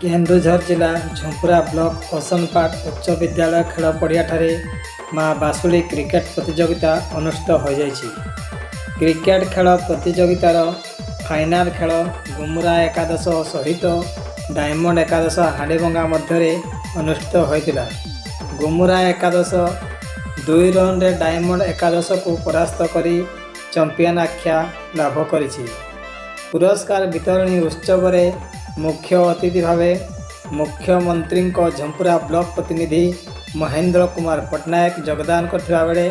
केन्दुझर जिला झुंपुरा ब्लॉक ओसनपाट उच्च विद्यालय खेल पड़िया माँ बासुली क्रिकेट प्रतियोगिता अनुष्ठित हो जाइछि। क्रिकेट खेल प्रतियोगितार फाइनाल खेल गुमुरा एकादश सहित डायमंड एकादश हांडीभंगा मध्य अनुष्ठित होता। गुमुरा एकादश 2 रन रे डायमंड एकादश को परास्त करी चैंपियन आख्या लाभ करिछि। पुरस्कार वितरणी उत्सव रे मुख्य अतिथि भावे मुख्यमंत्री झुंपुरा ब्लॉक प्रतिनिधि महेंद्र कुमार पट्टनायक योगदान करथिबा बेले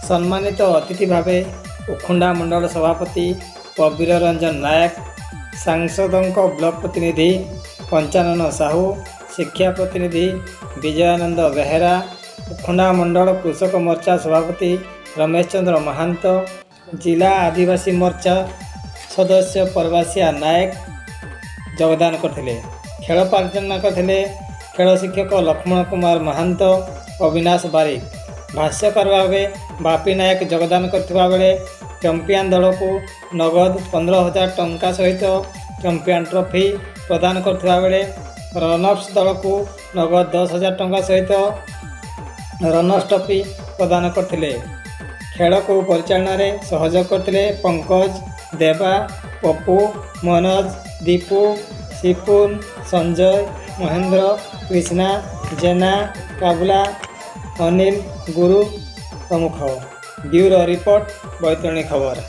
सम्मानित अतिथि भावे उखुंडा मंडल सभापति प्रवीर रंजन नायक, सांसदों ब्लॉक प्रतिनिधि पंचानन साहू, शिक्षा प्रतिनिधि विजयानंद बेहेरा, उखुंडा मंडल कृषक मोर्चा सभापति रमेश चंद्र महांत, जिला आदिवासी मोर्चा सदस्य परवासिया नायक योगदान करथिले। खेल परिचालना करथिले खेल शिक्षक लक्ष्मण कुमार महांत, अविनाश बारिक। भाष्यकार भावे बापी नायक योगदान करथिबा बेले चैंपियन दल को नगद 15,000 टंका सहित चैंपियन ट्रॉफी प्रदान करथिबा बेले रनर्स दल को नगद 10,000 टंका सहित रनर्स ट्रॉफी प्रदान करथिले। खेल को परिचालना रे सहयोग करथिले पंकज, देवा, पप्पू, मनोज, दीपू, सिपुन, संजय, महेंद्र, कृष्णा, जेना, काबुला, अनिल, गुरु प्रमुख। ब्यूरो रिपोर्ट, बैतरणी खबर।